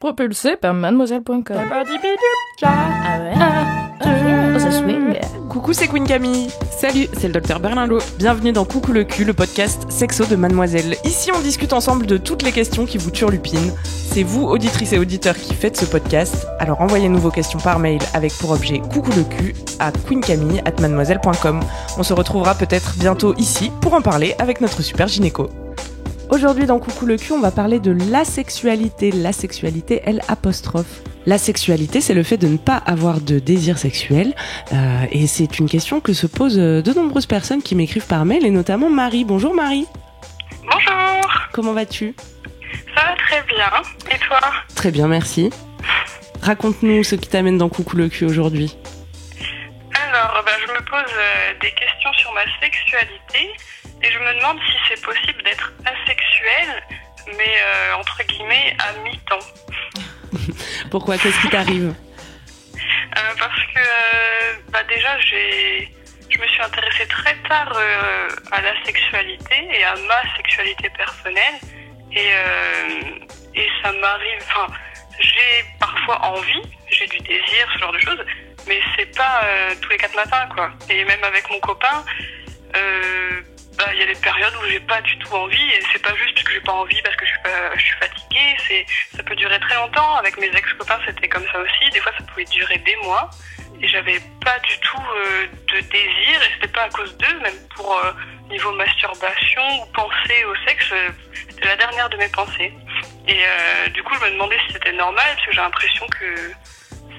Propulsé par mademoiselle.com. Ça swing. Coucou, c'est Queen Camille. Salut, c'est le docteur Berlinlot. Bienvenue dans Coucou le cul, le podcast sexo de Mademoiselle. Ici, on discute ensemble de toutes les questions qui vous turlupinent. C'est vous, auditrices et auditeurs, qui faites ce podcast. Alors envoyez-nous vos questions par mail avec pour objet coucou le cul à queencamille@mademoiselle.com. On se retrouvera peut-être bientôt ici pour en parler avec notre super gynéco. Aujourd'hui dans Coucou le cul, on va parler de l'asexualité. L'asexualité, L''. L'asexualité, c'est le fait de ne pas avoir de désir sexuel. Et c'est une question que se posent de nombreuses personnes qui m'écrivent par mail, et notamment Marie. Bonjour Marie. Bonjour. Comment vas-tu ? Ça va très bien. Et toi ? Très bien, merci. Raconte-nous ce qui t'amène dans Coucou le cul aujourd'hui. Alors, je me pose des questions sur ma sexualité et je me demande si c'est possible d'être asexuel, mais entre guillemets à mi-temps. Pourquoi ? Qu'est-ce qui t'arrive ? Parce que déjà je me suis intéressée très tard à la sexualité et à ma sexualité personnelle et ça m'arrive, j'ai parfois envie, j'ai du désir, ce genre de choses, mais c'est pas tous les 4 matins quoi. Et même avec mon copain, il y a des périodes où j'ai pas du tout envie, et c'est pas juste parce que j'ai pas envie, parce que je suis fatiguée, ça peut durer très longtemps. Avec mes ex-copains c'était comme ça aussi, des fois ça pouvait durer des mois, et j'avais pas du tout de désir, et c'était pas à cause d'eux, même pour niveau masturbation ou penser au sexe, c'était la dernière de mes pensées. Et du coup je me demandais si c'était normal, parce que j'ai l'impression que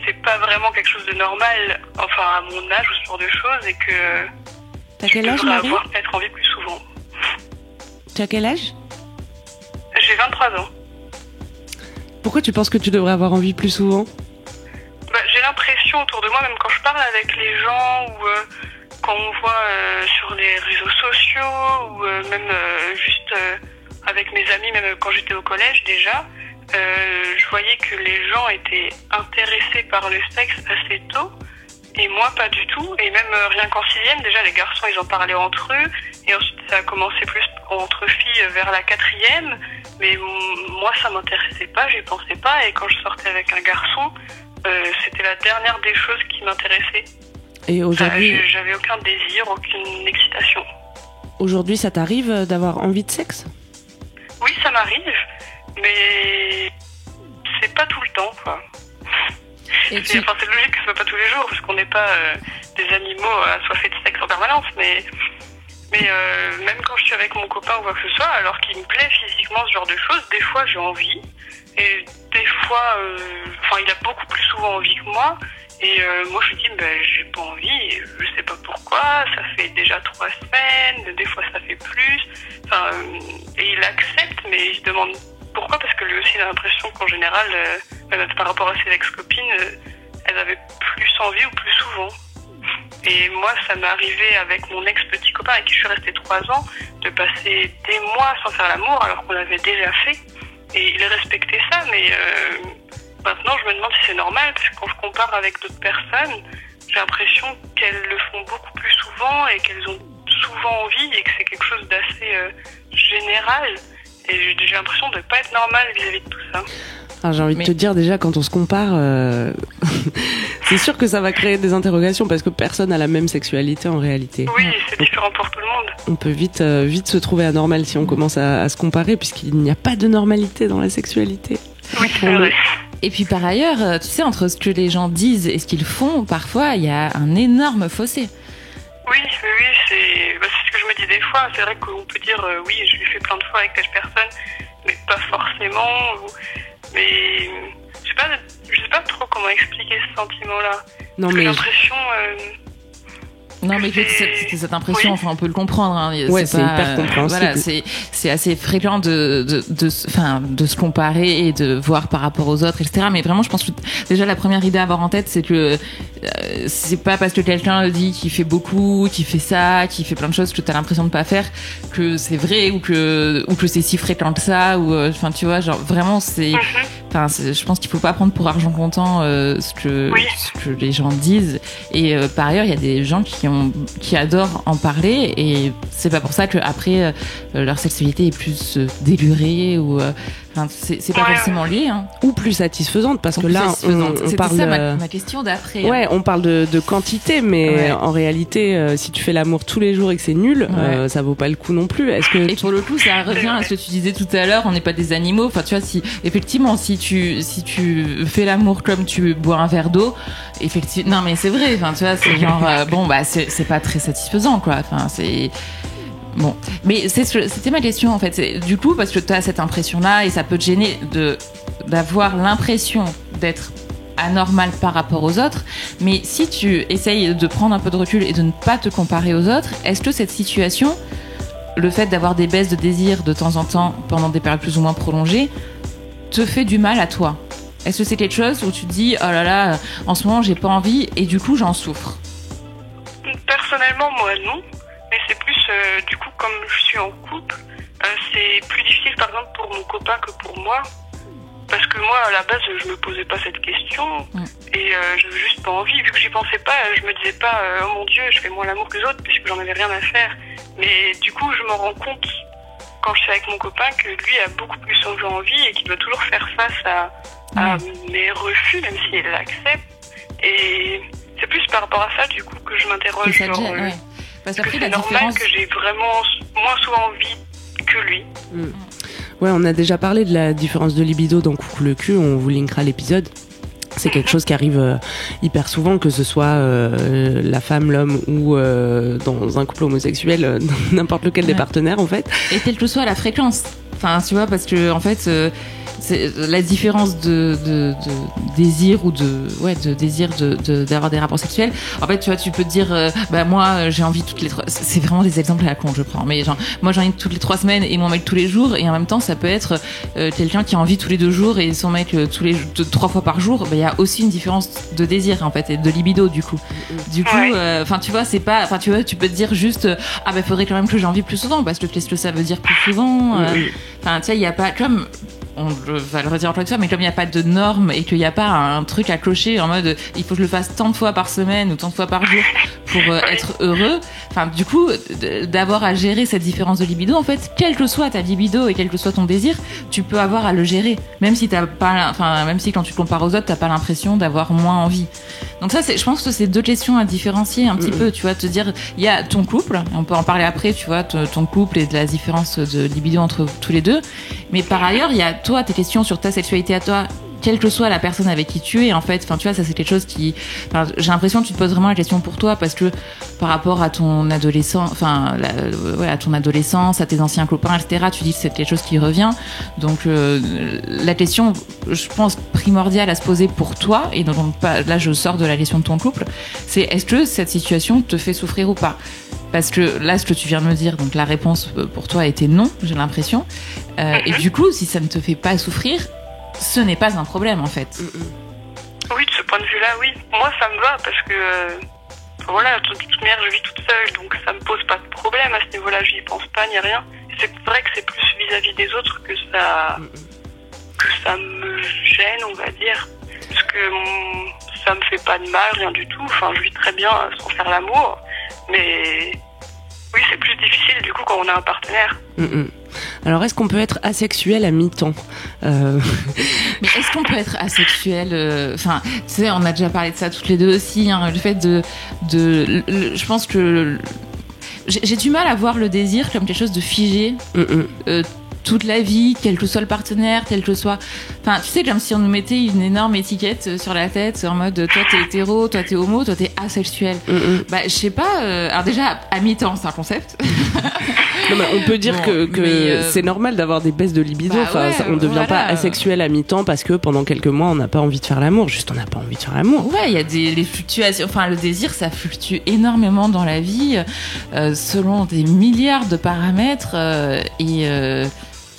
c'est pas vraiment quelque chose de normal, à mon âge ou ce genre de choses, et que T'as quel âge, je devrais Marie ? avoir peut-être envie plus souvent. Tu as quel âge ? J'ai 23 ans. Pourquoi tu penses que tu devrais avoir envie plus souvent ? J'ai l'impression autour de moi, même quand je parle avec les gens ou quand on voit sur les réseaux sociaux ou même juste avec mes amis, même quand j'étais au collège déjà, je voyais que les gens étaient intéressés par le sexe assez tôt. Et moi, pas du tout. Et même rien qu'en 6e, déjà, les garçons, ils en parlaient entre eux. Et ensuite, ça a commencé plus entre filles vers la 4e. Mais moi, ça m'intéressait pas, j'y pensais pas. Et quand je sortais avec un garçon, c'était la dernière des choses qui m'intéressaient. Et aujourd'hui, j'avais aucun désir, aucune excitation. Aujourd'hui, ça t'arrive d'avoir envie de sexe ? Oui, ça m'arrive. Mais c'est pas tout le temps, quoi. C'est logique que ce soit pas tous les jours, parce qu'on n'est pas des animaux assoiffés de sexe en permanence, mais même quand je suis avec mon copain ou quoi que ce soit, alors qu'il me plaît physiquement ce genre de choses, des fois j'ai envie, et des fois, il a beaucoup plus souvent envie que moi, et moi je lui dis, j'ai pas envie, et je sais pas pourquoi, ça fait déjà 3 semaines, des fois ça fait plus, et il accepte, mais il se demande pourquoi, parce que lui aussi il a l'impression qu'en général, par rapport à ses ex-copines, elles avaient plus envie ou plus souvent. Et moi, ça m'est arrivé avec mon ex-petit copain avec qui je suis restée 3 ans, de passer des mois sans faire l'amour alors qu'on l'avait déjà fait. Et il respectait ça, mais maintenant je me demande si c'est normal, parce que quand je compare avec d'autres personnes, j'ai l'impression qu'elles le font beaucoup plus souvent et qu'elles ont souvent envie et que c'est quelque chose d'assez général. Et j'ai l'impression de ne pas être normale vis-à-vis de tout ça. Alors, j'ai envie de te dire déjà, quand on se compare, c'est sûr que ça va créer des interrogations parce que personne n'a la même sexualité en réalité. Oui, c'est différent pour tout le monde. On peut vite se trouver anormal si on commence à se comparer, puisqu'il n'y a pas de normalité dans la sexualité. Oui, c'est vrai. Et puis par ailleurs, tu sais, entre ce que les gens disent et ce qu'ils font, parfois il y a un énorme fossé. Oui, c'est ce que je me dis des fois. C'est vrai qu'on peut dire oui, je l'ai fait plein de fois avec telle personne, mais pas forcément. Mais je sais pas trop comment expliquer ce sentiment-là. Non, mais j'ai l'impression. Non, mais c'est cette impression, oui. On peut le comprendre. Hein. C'est hyper compréhensible. Voilà, c'est assez fréquent de se comparer et de voir par rapport aux autres, etc. Mais vraiment, je pense que déjà la première idée à avoir en tête, c'est que c'est pas parce que quelqu'un dit qu'il fait beaucoup, qu'il fait ça, qu'il fait plein de choses que t'as l'impression de pas faire, que c'est vrai ou que c'est si fréquent que ça, ou tu vois, genre vraiment c'est. Je pense qu'il faut pas prendre pour argent comptant ce que les gens disent. Et par ailleurs, il y a des gens qui adorent en parler, et c'est pas pour ça que après leur sexualité est plus délurée ou Enfin, c'est pas forcément lié. Hein. Ou plus satisfaisante, parce que là, on parle... C'était ça ma question d'après. Ouais, on parle de quantité, mais en réalité, si tu fais l'amour tous les jours et que c'est nul, ça vaut pas le coup non plus. Et pour le coup, ça revient à ce que tu disais tout à l'heure, on n'est pas des animaux. Enfin, tu vois, effectivement, si tu fais l'amour comme tu bois un verre d'eau, effectivement... Non, mais c'est vrai, enfin, tu vois, c'est genre... c'est pas très satisfaisant, quoi. Enfin, c'est... Bon, mais c'était ma question en fait. Du coup, parce que tu as cette impression-là et ça peut te gêner d'avoir l'impression d'être anormal par rapport aux autres. Mais si tu essayes de prendre un peu de recul et de ne pas te comparer aux autres, est-ce que cette situation, le fait d'avoir des baisses de désir de temps en temps pendant des périodes plus ou moins prolongées, te fait du mal à toi? Est-ce que c'est quelque chose où tu te dis, oh là là, en ce moment j'ai pas envie et du coup j'en souffre? Personnellement, moi non. Mais c'est plus, du coup, comme je suis en couple, c'est plus difficile, par exemple, pour mon copain que pour moi. Parce que moi, à la base, je me posais pas cette question. Et j'avais juste pas envie. Vu que j'y pensais pas, je me disais pas, oh mon Dieu, je fais moins l'amour que les autres, puisque j'en avais rien à faire. Mais du coup, je me rends compte, quand je suis avec mon copain, que lui a beaucoup plus envie et qu'il doit toujours faire face à mes refus, même s'il l'accepte. Et c'est plus par rapport à ça, du coup, que je m'interroge sur... Parce que c'est normal que j'ai vraiment moins souvent envie que lui. Ouais, on a déjà parlé de la différence de libido dans Coucou le cul, on vous linkera l'épisode. C'est quelque chose qui arrive hyper souvent, que ce soit la femme, l'homme ou dans un couple homosexuel, n'importe lequel des partenaires en fait. Et quelle que soit la fréquence. Enfin, tu vois, parce que en fait... c'est la différence de désir ou de désir d'avoir des rapports sexuels. En fait, tu vois, tu peux te dire, moi, j'ai envie toutes les 3... C'est vraiment des exemples à la con, je prends. Mais genre, moi, j'ai envie toutes les 3 semaines et mon mec tous les jours. Et en même temps, ça peut être quelqu'un qui a envie tous les 2 jours et son mec 3 fois par jour. Il y a aussi une différence de désir, en fait, et de libido, du coup. Du coup, tu vois, c'est pas... Enfin, tu vois, tu peux te dire juste, faudrait quand même que j'ai envie plus souvent, parce que qu'est-ce que ça veut dire plus souvent? Enfin, tu sais, il y a pas... Comme... on va le redire encore une fois, mais comme il n'y a pas de normes et qu'il n'y a pas un truc à cocher en mode il faut que je le fasse tant de fois par semaine ou tant de fois par jour pour être heureux, enfin du coup d'avoir à gérer cette différence de libido, en fait, quelle que soit ta libido et quel que soit ton désir, tu peux avoir à le gérer, même si t'as pas, enfin même si quand tu te compares aux autres t'as pas l'impression d'avoir moins envie. Donc ça, je pense que c'est 2 questions à différencier un petit peu, tu vois, te dire il y a ton couple, on peut en parler après, tu vois, ton couple et de la différence de libido entre tous les deux, mais par ailleurs il y a toi, tes questions sur ta sexualité à toi, quelle que soit la personne avec qui tu es, en fait, enfin tu vois, ça c'est quelque chose qui, j'ai l'impression que tu te poses vraiment la question pour toi, parce que par rapport à ton adolescence, à ton adolescence, à tes anciens copains, etc., tu dis que c'est quelque chose qui revient. Donc la question, je pense, primordiale à se poser pour toi, et donc là je sors de la question de ton couple, c'est est-ce que cette situation te fait souffrir ou pas? Parce que là, ce que tu viens de me dire, donc la réponse pour toi était non, j'ai l'impression. Et du coup, si ça ne te fait pas souffrir, ce n'est pas un problème, en fait. Oui, de ce point de vue-là, oui. Moi, ça me va, parce que, voilà, de toute manière, je vis toute seule, donc ça me pose pas de problème à ce niveau-là, j'y pense pas, ni rien. C'est vrai que c'est plus vis-à-vis des autres que ça me gêne, on va dire. Parce que ça me fait pas de mal, rien du tout. Enfin, je vis très bien sans faire l'amour. Mais oui, c'est plus difficile du coup quand on a un partenaire. Alors, est-ce qu'on peut être asexuel à mi-temps? Mais est-ce qu'on peut être asexuel? Enfin, tu sais, on a déjà parlé de ça toutes les deux aussi. Hein, le fait je pense que j'ai du mal à voir le désir comme quelque chose de figé. Toute la vie, quel que soit le partenaire, quel que soit... Enfin, tu sais, comme si on nous mettait une énorme étiquette sur la tête, en mode, toi t'es hétéro, toi t'es homo, toi t'es asexuel. Je sais pas... alors déjà, à mi-temps, c'est un concept. Non, mais on peut dire que c'est normal d'avoir des baisses de libido. On ne devient pas asexuel à mi-temps parce que pendant quelques mois, on n'a pas envie de faire l'amour. Juste, on n'a pas envie de faire l'amour. Ouais, il y a les fluctuations... Enfin, le désir, ça fluctue énormément dans la vie, selon des milliards de paramètres,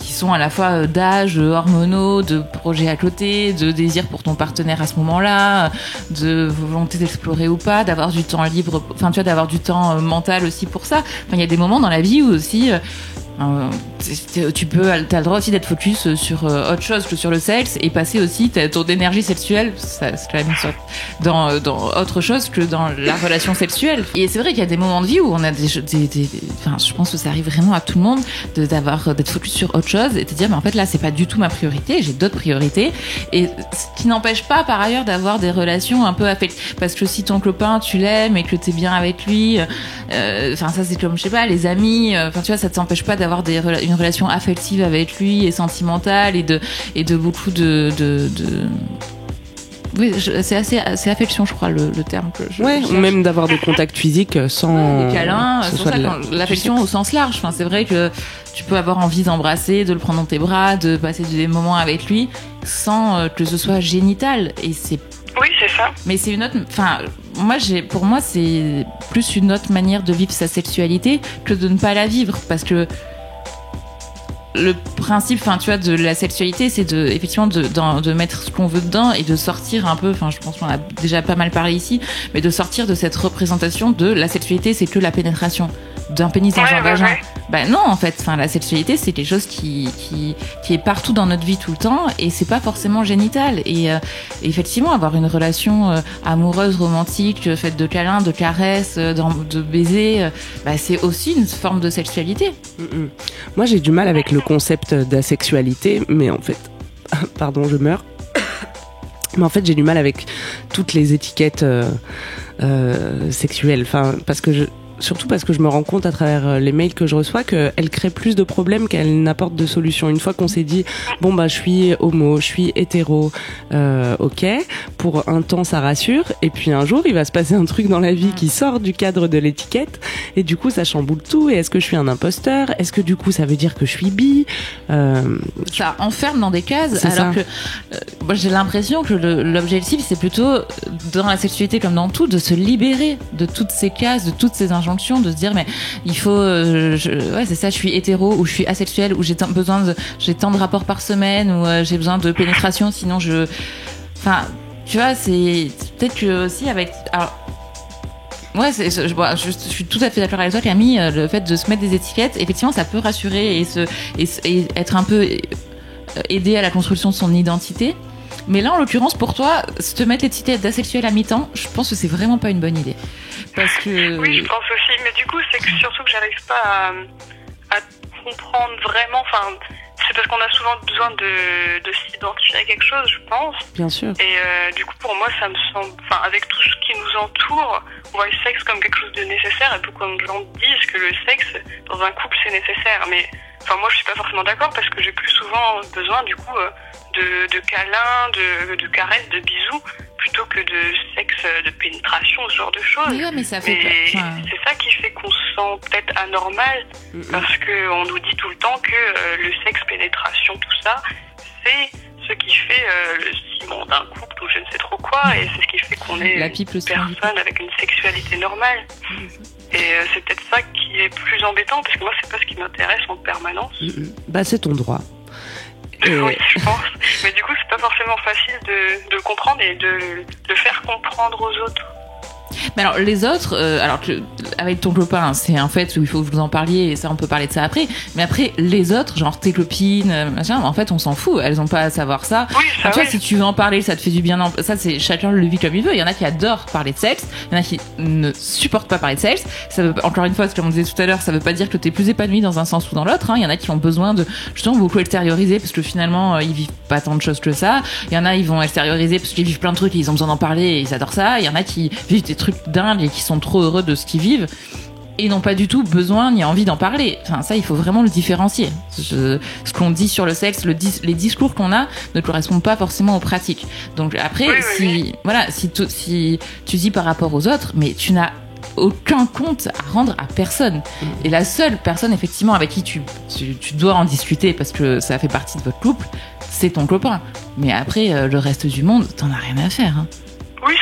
qui sont à la fois d'âge, hormonaux, de projets à côté, de désir pour ton partenaire à ce moment-là, de volonté d'explorer ou pas, d'avoir du temps libre, enfin tu vois, d'avoir du temps mental aussi pour ça. Enfin, il y a des moments dans la vie où aussi, t'as le droit aussi d'être focus sur autre chose que sur le sexe et passer aussi ton énergie sexuelle, c'est la même chose, dans autre chose que dans la relation sexuelle. Et c'est vrai qu'il y a des moments de vie où on a enfin, je pense que ça arrive vraiment à tout le monde d'être focus sur autre chose et de dire mais en fait là c'est pas du tout ma priorité, j'ai d'autres priorités, et ce qui n'empêche pas par ailleurs d'avoir des relations un peu affectives, parce que si ton copain tu l'aimes et que t'es bien avec lui, enfin ça c'est comme je sais pas les amis, enfin tu vois, ça t'empêche pas d'avoir une relation affective avec lui et sentimentale et de beaucoup oui, c'est affection, je crois, le terme que je ou même d'avoir des contacts physiques sans des câlins, c'est pour ça l'affection au sens large. Enfin, c'est vrai que tu peux avoir envie d'embrasser, de le prendre dans tes bras, de passer des moments avec lui sans que ce soit génital, et c'est oui, c'est ça. Mais c'est une autre. Enfin, pour moi, c'est plus une autre manière de vivre sa sexualité que de ne pas la vivre, parce que le principe, enfin, tu vois, de la sexualité, c'est effectivement de mettre ce qu'on veut dedans et de sortir un peu. Enfin, je pense qu'on a déjà pas mal parlé ici, mais de sortir de cette représentation de la sexualité, c'est que la pénétration d'un pénis dans un vagin. Ben non, en fait, enfin, la sexualité, c'est quelque chose qui est partout dans notre vie tout le temps, et c'est pas forcément génital. Et effectivement, avoir une relation amoureuse, romantique, faite de câlins, de caresses, de baisers, c'est aussi une forme de sexualité. Moi, j'ai du mal avec le concept d'asexualité, mais en fait, pardon, je meurs. Mais en fait, j'ai du mal avec toutes les étiquettes sexuelles. Enfin, surtout parce que je me rends compte à travers les mails que je reçois qu'elle crée plus de problèmes qu'elle n'apporte de solutions. Une fois qu'on s'est dit bon je suis homo, je suis hétéro, ok, pour un temps ça rassure, et puis un jour il va se passer un truc dans la vie qui sort du cadre de l'étiquette, et du coup ça chamboule tout. Et est-ce que je suis un imposteur? Est-ce que du coup ça veut dire que je suis bi? Ça enferme dans des cases, c'est alors ça. Que moi j'ai l'impression que l'objectif c'est plutôt, dans la sexualité comme dans tout, de se libérer de toutes ces cases, de toutes ces injonctions, de se dire mais il faut ouais c'est ça, je suis hétéro ou je suis asexuel ou j'ai tant de rapports par semaine ou j'ai besoin de pénétration, sinon enfin tu vois, c'est peut-être que aussi avec ouais, je suis tout à fait d'accord avec toi, Camille. Le fait de se mettre des étiquettes, effectivement, ça peut rassurer et être un peu aider à la construction de son identité. Mais là, en l'occurrence, pour toi, te mettre l'étiquette d'asexuel à mi-temps, je pense que c'est vraiment pas une bonne idée. Parce que... Oui, je pense aussi. Mais du coup, c'est surtout que j'arrive pas à comprendre vraiment. Enfin, c'est parce qu'on a souvent besoin de s'identifier à quelque chose, je pense. Bien sûr. Et du coup, pour moi, ça me semble... Enfin, avec tout ce qui nous entoure, on voit le sexe comme quelque chose de nécessaire. Et beaucoup de gens disent que le sexe, dans un couple, c'est nécessaire. Mais enfin, moi, je suis pas forcément d'accord, parce que j'ai plus souvent besoin, du coup... de câlins, de caresses, de bisous, plutôt que de sexe, de pénétration, ce genre de choses. Oui, mais ça fait c'est ça qui fait qu'on se sent peut-être anormal, parce qu'on nous dit tout le temps que le sexe, pénétration, tout ça, c'est ce qui fait le ciment d'un couple ou je ne sais trop quoi, et c'est ce qui fait qu'on est une personne avec une sexualité normale. Et c'est peut-être ça qui est plus embêtant, parce que moi, c'est pas ce qui m'intéresse en permanence. C'est ton droit. Oui, je pense. Mais du coup, c'est pas forcément facile de comprendre et de faire comprendre aux autres. Mais alors les autres, alors que avec ton copain, c'est un fait où il faut que vous en parliez, et ça on peut parler de ça après. Mais après les autres, genre tes copines, machin, en fait on s'en fout, elles ont pas à savoir ça. Oui, ça. Tu vois, si tu veux en parler, ça te fait du bien. Ça c'est chacun le vit comme il veut. Il y en a qui adorent parler de sexe, il y en a qui ne supportent pas parler de sexe. Ça veut, encore une fois, comme on disait tout à l'heure, ça veut pas dire que t'es plus épanoui dans un sens ou dans l'autre. Il y en a qui ont besoin de justement beaucoup extérioriser parce que finalement ils vivent pas tant de choses que ça. Il y en a ils vont extérioriser parce qu'ils vivent plein de trucs et ils ont besoin d'en parler et ils adorent ça. Il y en a qui vivent des trucs dingues et qui sont trop heureux de ce qu'ils vivent et n'ont pas du tout besoin ni envie d'en parler. Enfin, ça, il faut vraiment le différencier. Ce qu'on dit sur le sexe, les discours qu'on a ne correspondent pas forcément aux pratiques. Donc après, si tu dis par rapport aux autres, mais tu n'as aucun compte à rendre à personne. Et la seule personne, effectivement, avec qui tu dois en discuter parce que ça fait partie de votre couple, c'est ton copain. Mais après, le reste du monde, t'en as rien à faire. Oui,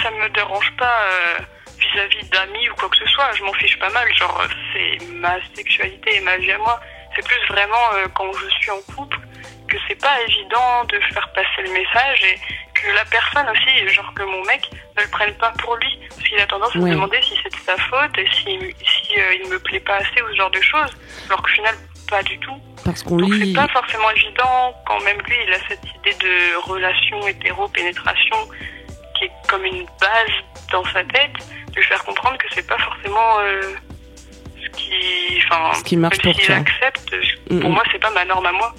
ça me dérange pas vis-à-vis d'amis ou quoi que ce soit. Je m'en fiche pas mal. Genre, c'est ma sexualité et ma vie à moi. C'est plus vraiment quand je suis en couple que c'est pas évident de faire passer le message et que la personne aussi, genre que mon mec ne le prenne pas pour lui. Parce qu'il a tendance à se demander si c'est de sa faute et si il me plaît pas assez ou ce genre de choses. Alors qu'au final, pas du tout. Parce qu'on Donc lit... c'est pas forcément évident quand même lui il a cette idée de relation hétéro-pénétration qui est comme une base dans sa tête, de lui faire comprendre que c'est pas forcément ce qui marche pour toi. Accepte, pour moi c'est pas ma norme à moi.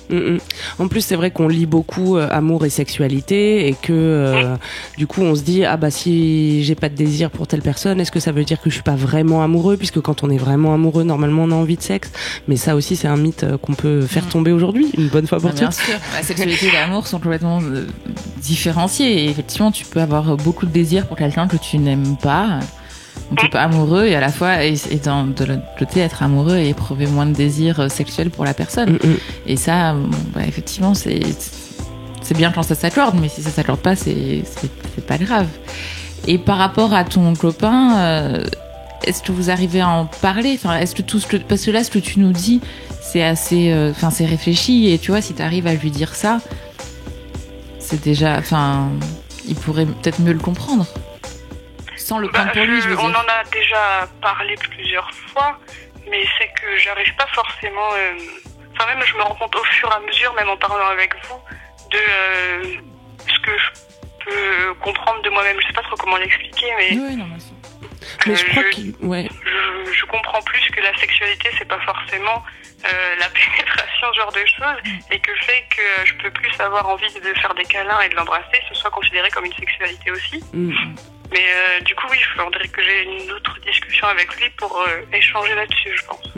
En plus c'est vrai qu'on lit beaucoup amour et sexualité et que du coup on se dit ah bah si j'ai pas de désir pour telle personne, est-ce que ça veut dire que je suis pas vraiment amoureux, puisque quand on est vraiment amoureux normalement on a envie de sexe. Mais ça aussi c'est un mythe qu'on peut faire tomber aujourd'hui une bonne fois pour toutes. Bien sûr, la sexualité et l'amour sont complètement différenciés et effectivement tu peux avoir beaucoup de désir pour quelqu'un que tu n'aimes pas. Donc t'es pas amoureux et à la fois et de l'autre côté être amoureux et éprouver moins de désir sexuel pour la personne. Et ça, effectivement, c'est bien quand ça s'accorde, mais si ça s'accorde pas, c'est pas grave. Et par rapport à ton copain, est-ce que vous arrivez à en parler? Enfin, est-ce que parce que là, ce que tu nous dis, c'est assez, c'est réfléchi et tu vois, si t'arrives à lui dire ça, c'est déjà, il pourrait peut-être mieux le comprendre. Sans le prendre pour lui, je veux dire. On en a déjà parlé plusieurs fois, mais c'est que j'arrive pas forcément... même je me rends compte au fur et à mesure, même en parlant avec vous, de ce que je peux comprendre de moi-même. Je sais pas trop comment l'expliquer, mais... Oui, non, mais je crois que... Je comprends plus que la sexualité, c'est pas forcément la pénétration, ce genre de choses, et que le fait que je peux plus avoir envie de faire des câlins et de l'embrasser, ce soit considéré comme une sexualité aussi. Mais du coup, oui, il faudrait que j'ai une autre discussion avec lui pour échanger là-dessus, je pense.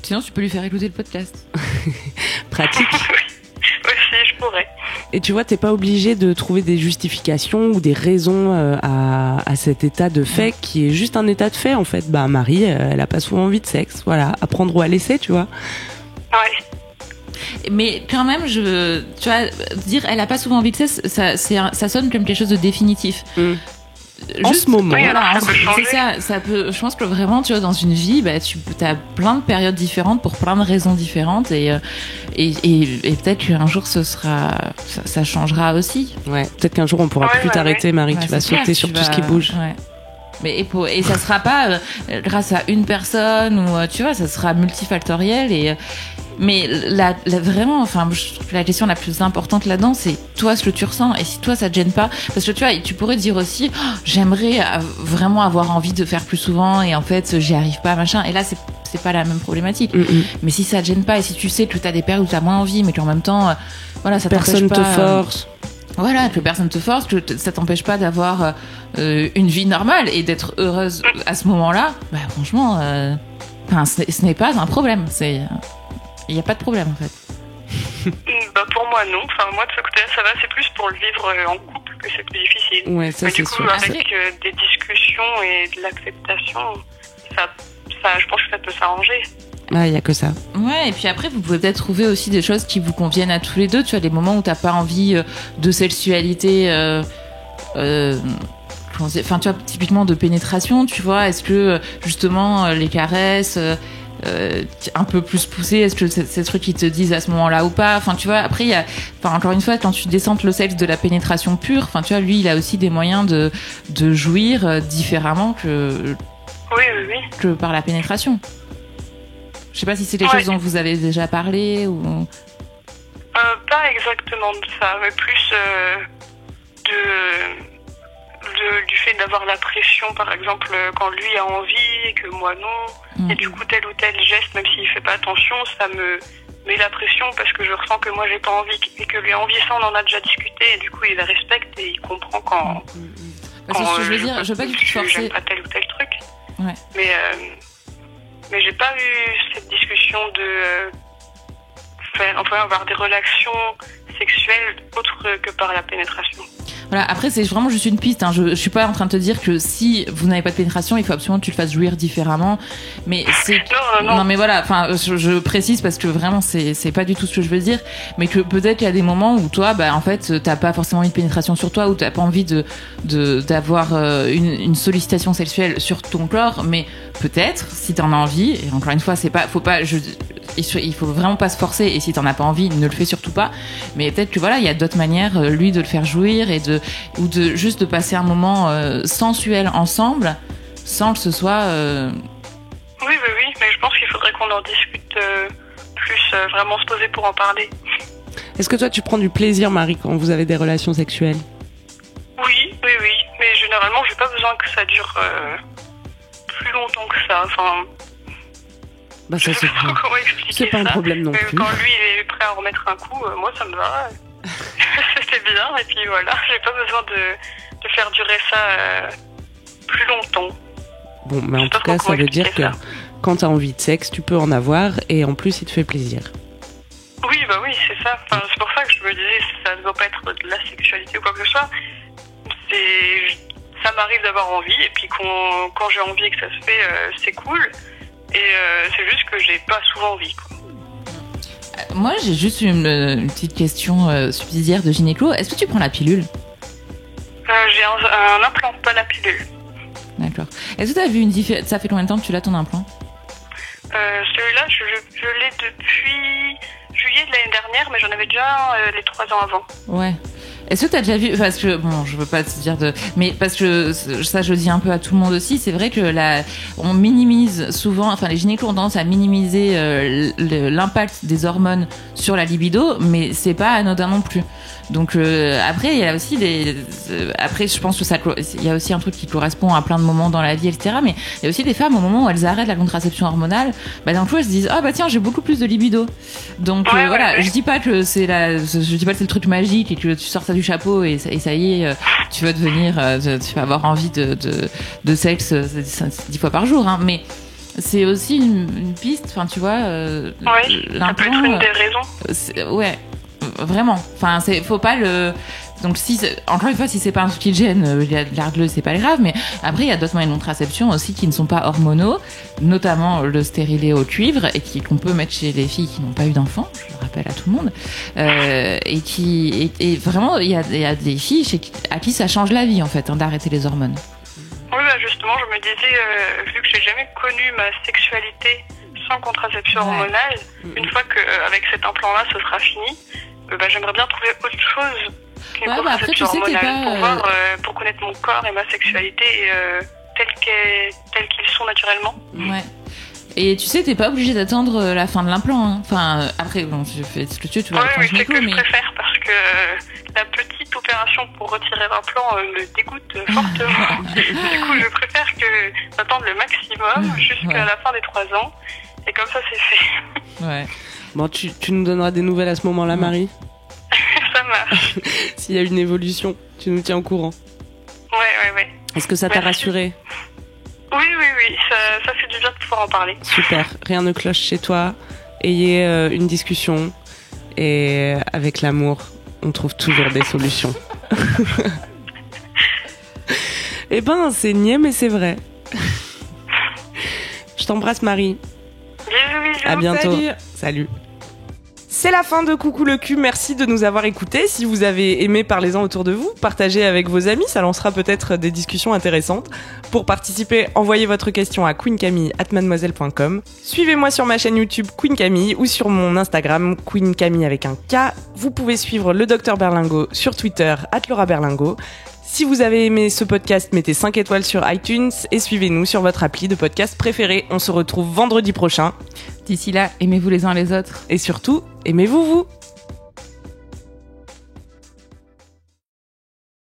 Sinon, tu peux lui faire écouter le podcast. Pratique. Oui, si, je pourrais. Et tu vois, t'es pas obligé de trouver des justifications ou des raisons à cet état de fait qui est juste un état de fait, en fait. Bah, Marie, elle a pas souvent envie de sexe. Voilà, à prendre ou à laisser, tu vois. Ouais. Mais quand même, tu vois, dire elle a pas souvent envie de sexe, ça sonne comme quelque chose de définitif. En ce moment, oui, voilà, ça peut. Je pense que vraiment, tu vois, dans une vie, t'as plein de périodes différentes pour plein de raisons différentes, et peut-être qu'un jour ça changera aussi. Ouais, peut-être qu'un jour on pourra plus t'arrêter, Marie. Tu vas sauter sur tout ce qui bouge. Ouais. Mais et ça sera pas grâce à une personne ou tu vois, ça sera multifactoriel mais vraiment, je trouve que la question la plus importante là-dedans, c'est toi ce que tu ressens, et si toi ça te gêne pas, parce que tu vois, tu pourrais dire aussi j'aimerais vraiment avoir envie de faire plus souvent et en fait j'y arrive pas, machin, et là c'est pas la même problématique. Mais si ça te gêne pas et si tu sais que t'as des périodes où t'as moins envie mais qu'en même temps voilà, ça personne t'empêche pas, te force. Voilà, que personne te force, que ça t'empêche pas d'avoir une vie normale et d'être heureuse à ce moment-là, franchement, ce n'est pas un problème. Il n'y a pas de problème, en fait. Pour moi, non. Moi, de ce côté-là, ça va. C'est plus pour le vivre en couple que c'est plus difficile. Ouais, ça, mais c'est du coup, sûr. avec des discussions et de l'acceptation, ça, je pense que ça peut s'arranger. Il y a que ça. Ouais, et puis après, vous pouvez peut-être trouver aussi des choses qui vous conviennent à tous les deux. Tu vois, des moments où t'as pas envie de sexualité, tu vois, typiquement de pénétration, tu vois. Est-ce que, justement, les caresses, un peu plus poussées, est-ce que c'est ce truc qu'ils te disent à ce moment-là ou pas? Tu vois, après, encore une fois, quand tu descends le sexe de la pénétration pure, tu vois, lui, il a aussi des moyens de jouir différemment que par la pénétration. Je sais pas si c'est des choses dont vous avez déjà parlé ou... Pas exactement de ça, mais plus du fait d'avoir la pression, par exemple, quand lui a envie et que moi non. Et du coup, tel ou tel geste, même s'il fait pas attention, ça me met la pression parce que je ressens que moi j'ai pas envie et que lui a envie. Ça, on en a déjà discuté et du coup, il respecte et il comprend quand... Parce que je veux dire, je veux pas du tout forcer. J'aime pas tel ou tel truc. Ouais. Mais j'ai pas eu cette discussion de avoir des relations sexuelles autres que par la pénétration. Voilà, après c'est vraiment juste une piste, je suis pas en train de te dire que si vous n'avez pas de pénétration, il faut absolument que tu le fasses jouir différemment, mais c'est non mais voilà, je précise parce que vraiment c'est pas du tout ce que je veux dire, mais que peut-être qu'il y a des moments où toi en fait t'as pas forcément envie de pénétration sur toi, ou t'as pas envie d'avoir une sollicitation sexuelle sur ton corps, mais peut-être si t'en as envie, et encore une fois il faut vraiment pas se forcer, et si t'en as pas envie, ne le fais surtout pas, mais peut-être que voilà, il y a d'autres manières, lui, de le faire jouir ou de juste de passer un moment sensuel ensemble sans que ce soit Oui, mais je pense qu'il faudrait qu'on en discute plus vraiment se poser pour en parler. Est-ce que toi, tu prends du plaisir, Marie, quand vous avez des relations sexuelles? Oui. Mais généralement, j'ai pas besoin que ça dure plus longtemps que ça. Enfin, bah ça, c'est pas un problème non plus. Quand lui il est prêt à remettre un coup, moi ça me va. C'était bien, et puis voilà, j'ai pas besoin de faire durer ça plus longtemps. Bon, mais en tout cas, ça veut dire que quand t'as envie de sexe, tu peux en avoir, et en plus, il te fait plaisir. Oui, c'est ça. Enfin, c'est pour ça que je me disais, ça ne doit pas être de la sexualité ou quoi que ce soit. Ça m'arrive d'avoir envie, et puis quand j'ai envie et que ça se fait, c'est cool. Et c'est juste que j'ai pas souvent envie, quoi. Moi, j'ai juste une petite question subsidiaire de gynéco. Est-ce que tu prends la pilule? J'ai un implant, pas la pilule. D'accord. Est-ce que tu as vu une différence? Ça fait combien de temps que tu l'as, ton implant? Celui-là, je l'ai depuis juillet de l'année dernière, mais j'en avais déjà les 3 ans avant. Ouais. Est-ce que tu as déjà vu, parce que bon, je veux pas te dire mais parce que ça, je le dis un peu à tout le monde aussi, c'est vrai que on minimise souvent, enfin les gynécos ont tendance à minimiser l'impact des hormones sur la libido, mais c'est pas anodin non plus. Donc après il y a aussi après je pense que il y a aussi un truc qui correspond à plein de moments dans la vie, etc. Mais il y a aussi des femmes au moment où elles arrêtent la contraception hormonale, d'un coup elles se disent tiens, j'ai beaucoup plus de libido. Donc voilà. Je dis pas que c'est le truc magique et que tu sors ça du chapeau et ça y est, tu vas devenir, tu vas avoir envie de sexe 10 fois par jour, hein. Mais c'est aussi une piste, enfin tu vois. Ça peut être une des raisons. Ouais. Vraiment, enfin faut pas donc encore une fois, si c'est pas un truc qui te gêne, garde-le, c'est pas grave. Mais après il y a d'autres moyens de contraception aussi qui ne sont pas hormonaux, notamment le stérilet au cuivre et qu'on peut mettre chez les filles qui n'ont pas eu d'enfants, je le rappelle à tout le monde, et vraiment il y a des filles à qui ça change la vie en fait, d'arrêter les hormones. Oui, justement, je me disais, vu que j'ai jamais connu ma sexualité sans contraception hormonale, une fois qu'avec cet implant-là ce sera fini, j'aimerais bien trouver autre chose qu'une contraception hormonale pour connaître mon corps et ma sexualité tels qu'ils sont naturellement. Ouais. Et tu sais, t'es pas obligé d'attendre la fin de l'implant, hein. Enfin, après, bon, tu fais ce que tu veux. Oui, c'est que je préfère parce que la petite opération pour retirer l'implant me dégoûte fortement. Du coup, je préfère d'attendre le maximum jusqu'à la fin des 3 ans. Et comme ça, c'est fait. Ouais. Bon, tu nous donneras des nouvelles à ce moment-là, Marie. Ça marche. S'il y a une évolution, tu nous tiens au courant. Ouais. Est-ce que ça t'a rassuré? Oui. Ça fait du bien de pouvoir en parler. Super. Rien ne cloche chez toi. Ayez une discussion. Et avec l'amour, on trouve toujours des solutions. Eh ben, c'est niais, mais c'est vrai. Je t'embrasse, Marie. Bisous. À bientôt. Salut. C'est la fin de Coucou le cul, merci de nous avoir écoutés. Si vous avez aimé, parlez-en autour de vous, partagez avec vos amis, ça lancera peut-être des discussions intéressantes. Pour participer, envoyez votre question à queencamille@mademoiselle.com. Suivez-moi sur ma chaîne YouTube Queen Camille ou sur mon Instagram Queen Camille avec un K. Vous pouvez suivre le Dr Berlingot sur Twitter @LauraBerlingot. Si vous avez aimé ce podcast, mettez 5 étoiles sur iTunes et suivez-nous sur votre appli de podcast préféré. On se retrouve vendredi prochain. D'ici là, aimez-vous les uns les autres. Et surtout, aimez-vous vous.